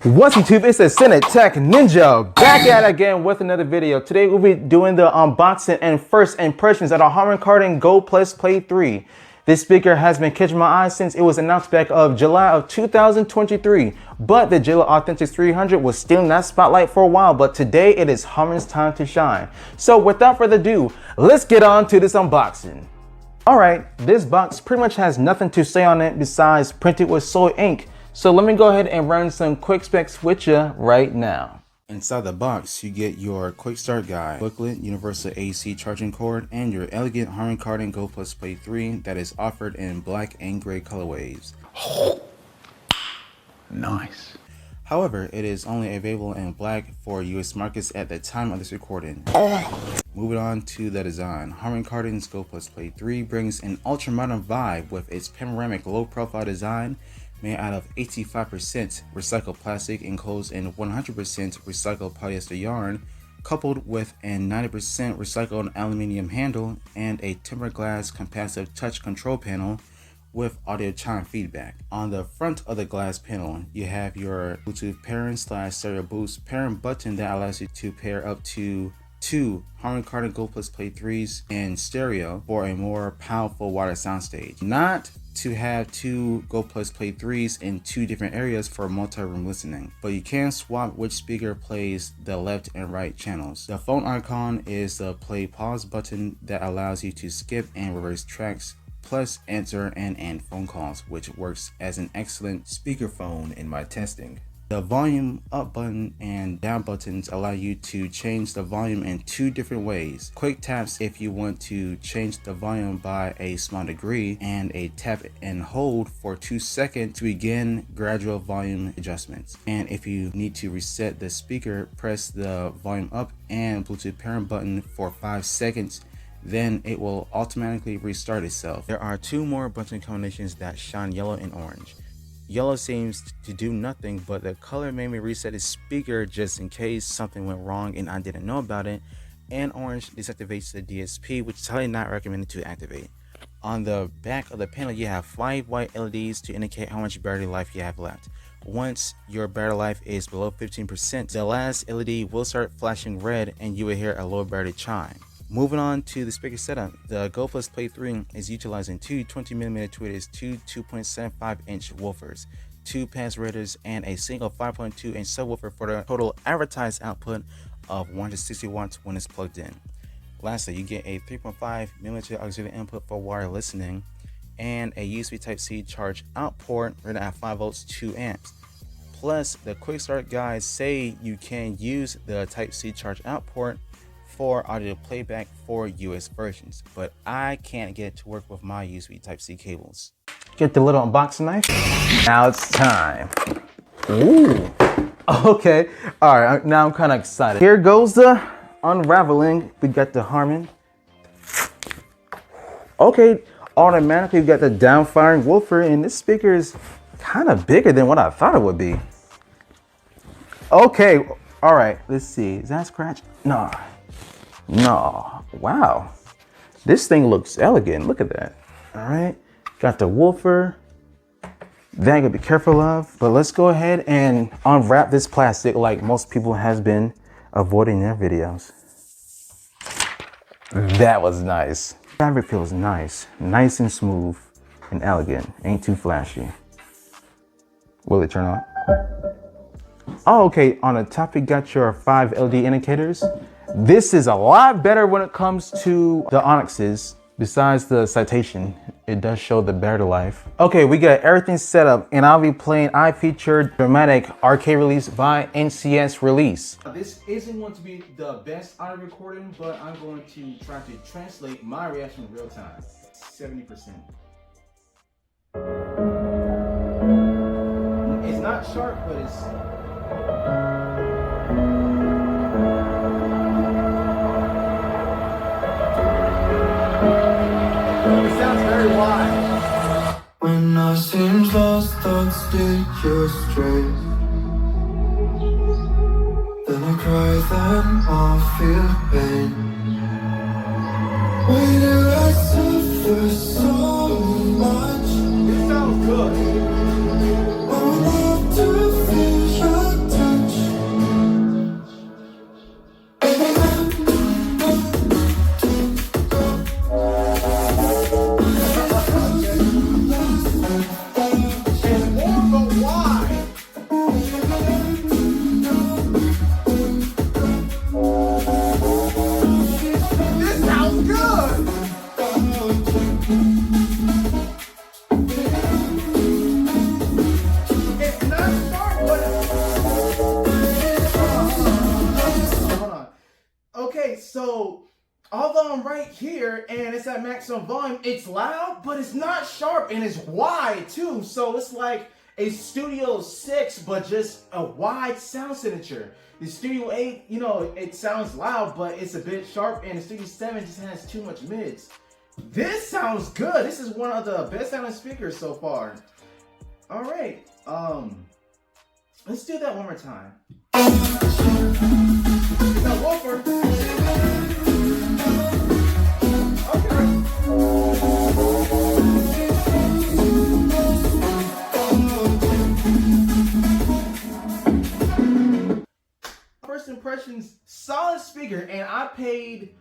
What's YouTube? It's a Senate Tech Ninja back at it again with another video. Today we'll be doing the unboxing and first impressions of the Harman Kardon Go Play 3. This speaker has been catching my eye since it was announced back of July of 2023. But the JBL Authentics 300 was still in that spotlight for a while, but today it is Harman's time to shine. So without further ado, let's get on to this unboxing. Alright, this box pretty much has nothing to say on it besides printed with soy ink. So let me go ahead and run some quick specs with you right now. Inside the box, you get your quick start guide, booklet, universal AC charging cord, and your elegant Harman Kardon Go Play 3 that is offered in black and gray colorways. Nice. However, it is only available in black for US markets at the time of this recording. Moving on to the design, Harman Kardon's Go Play 3 brings an ultra-modern vibe with its panoramic low-profile design made out of 85% recycled plastic enclosed in 100% recycled polyester yarn, coupled with a 90% recycled aluminum handle and a tempered glass capacitive touch control panel with audio chime feedback. On the front of the glass panel, you have your Bluetooth pairing / stereo boost pairing button that allows you to pair up to two Harman Kardon Go Play 3s in stereo for a more powerful wider soundstage. Not to have two Go Play 3s in two different areas for multi-room listening, but you can swap which speaker plays the left and right channels. The phone icon is the play pause button that allows you to skip and reverse tracks, plus answer and end phone calls, which works as an excellent speakerphone in my testing. The volume up button and down buttons allow you to change the volume in two different ways. Quick taps if you want to change the volume by a small degree, and a tap and hold for 2 seconds to begin gradual volume adjustments. And if you need to reset the speaker, press the volume up and Bluetooth pairing button for 5 seconds. Then it will automatically restart itself. There are two more button combinations that shine yellow and orange. Yellow seems to do nothing, but the color made me reset the speaker just in case something went wrong and I didn't know about it. And orange deactivates the DSP, which is highly not recommended to activate. On the back of the panel, you have 5 white LEDs to indicate how much battery life you have left. Once your battery life is below 15%, the last LED will start flashing red and you will hear a low battery chime. Moving on to the speaker setup, the Go Play 3 is utilizing two 20mm tweeters, two 2.75-inch woofers, two pass raiders, and a single 5.2-inch subwoofer for the total advertised output of 160 watts when it's plugged in. Lastly, you get a 3.5mm auxiliary input for wire listening and a USB Type-C charge out port rated at 5 volts 2 amps. Plus, the quick start guides say you can use the Type-C charge out port for audio playback for US versions, but I can't get it to work with my USB Type-C cables. Get the little unboxing knife. Now it's time. Ooh. Okay. All right. Now I'm kind of excited. Here goes the unraveling. We got the Harman. Okay. Automatically, we got the downfiring woofer, and this speaker is kind of bigger than what I thought it would be. Okay. All right. Let's see. Is that a scratch? No. No, wow, this thing looks elegant. Look at that. All right, got the woofer. That you gotta be careful of, but let's go ahead and unwrap this plastic like most people has been avoiding their videos. That was nice. Fabric feels nice and smooth and elegant. Ain't too flashy. Will it turn on? Oh, okay, on the top you got your 5 LED indicators. This is a lot better when it comes to the Onyxes. Besides the citation, it does show the battery life. Okay, we got everything set up, and I'll be playing I-Featured Dramatic Arcade Release by NCS Release. This isn't going to be the best audio recording, but I'm going to try to translate my reaction in real time. 70%. It's not sharp, but it's... It sounds very wide. When I seem lost, thoughts steer you straight. Then I cry, then I feel pain. Why do I suffer so much? It sounds good. I want to feel your so although I'm right here and it's at maximum volume, it's loud, but it's not sharp and it's wide too. So it's like a Studio 6, but just a wide sound signature. The Studio 8, you know, it sounds loud, but it's a bit sharp, and the Studio 7 just has too much mids. This sounds good. This is one of the best sounding speakers so far. All right, let's do that one more time. Now, woofer. First impressions, solid speaker, and I paid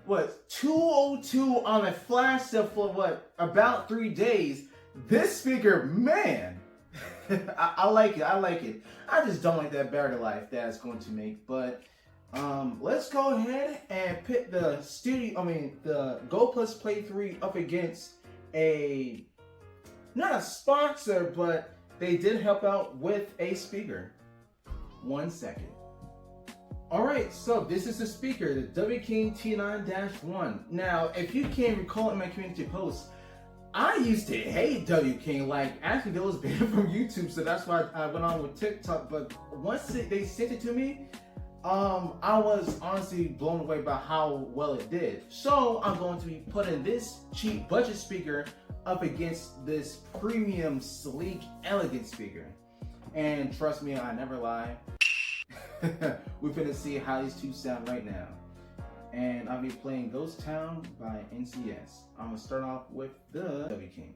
what, $202 on a flash sale for what, about 3 days. This speaker, man, I like it. I like it. I just don't like that battery life that it's going to make. But let's go ahead and pit the the Go+Play 3 up against not a sponsor, but they did help out with a speaker. 1 second. Alright, so this is the speaker, the W King T9-1. Now, if you can recall in my community post, I used to hate W King. Like, actually, that was banned from YouTube, so that's why I went on with TikTok. But once they sent it to me, I was honestly blown away by how well it did. So I'm going to be putting this cheap budget speaker up against this premium, sleek, elegant speaker. And trust me, I never lie. We're gonna see how these two sound right now. And I'll be playing Ghost Town by NCS. I'm gonna start off with the W King.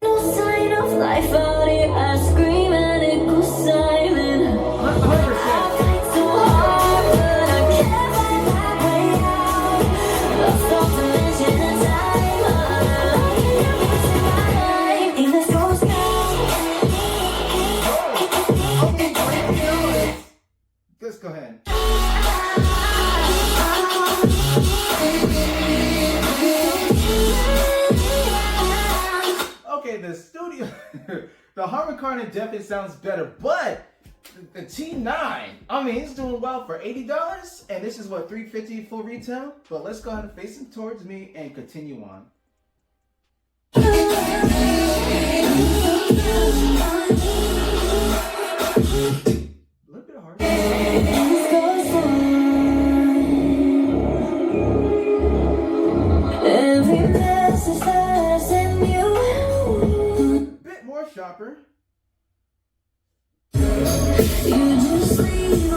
No sign of life out here, I scream and it goes silent. 100%. So hard, but I can't find my way out. Lost all dimension and time. In this ghost town. Let's go ahead. Okay, the studio, the Harman Kardon definitely sounds better, but the T9, I mean, it's doing well for $80, and this is what, $350 full retail? But let's go ahead and face him towards me and continue on. A little bit hard. Every message that I send you, Bit more sharper. you just leave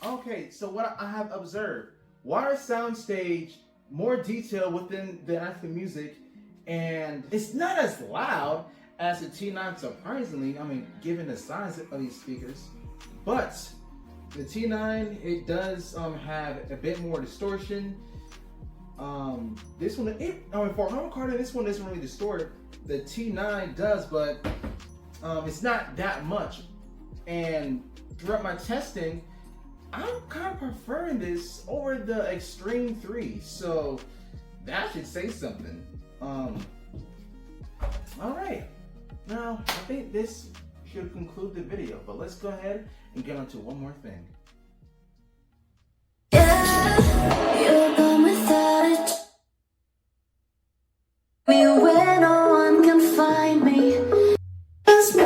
Okay, so what I have observed, wider soundstage, more detail within the actual music, and it's not as loud as the T9, surprisingly, I mean, given the size of these speakers. But the T9, it does have a bit more distortion. This one, for Harman Kardon, this one doesn't really distort. The T9 does, but it's not that much. And throughout my testing, I'm kind of preferring this over the Extreme 3, so that should say something. Alright, now I think this should conclude the video, but let's go ahead and get on to one more thing. you're gone without it. Me where no one can find me. It's me.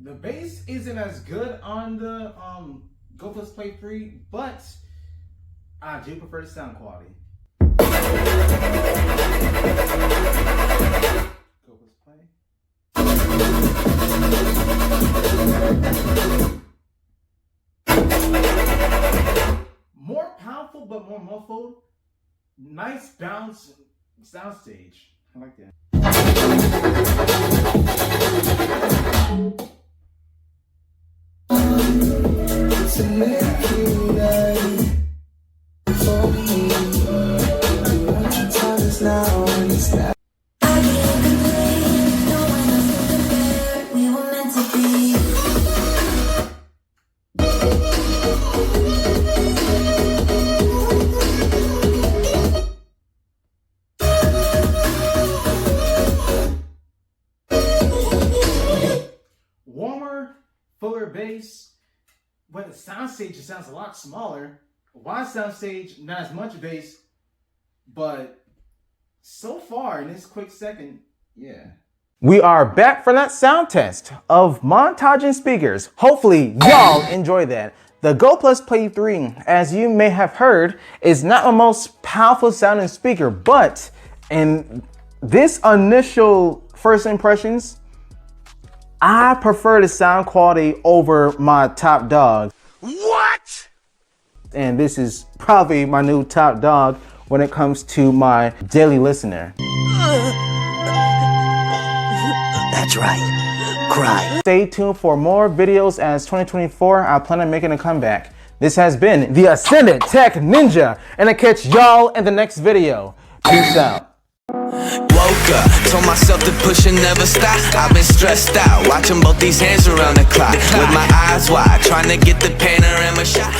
The bass isn't as good on the Go+Play 3, but I do prefer the sound quality. Go+Play. More powerful but more muffled. Nice bounce soundstage. I like that. To make you right for me. The time is now and it's not. I can't complain, no one else can compare. We were meant to be. fuller bass, but the soundstage just sounds a lot smaller. Wide soundstage, not as much bass, but so far in this quick second, yeah. We are back for that sound test of montaging speakers. Hopefully y'all enjoy that. The Go+Play 3, as you may have heard, is not the most powerful sounding speaker, but in this initial first impressions, I prefer the sound quality over my top dog. What? And this is probably my new top dog when it comes to my daily listener. That's right. Cry. Stay tuned for more videos as 2024, I plan on making a comeback. This has been the Ascendant Tech Ninja, and I catch y'all in the next video. Peace out. Woke up, told myself to push and never stop. I've been stressed out, watching both these hands around the clock. With my eyes wide, trying to get the panorama shot.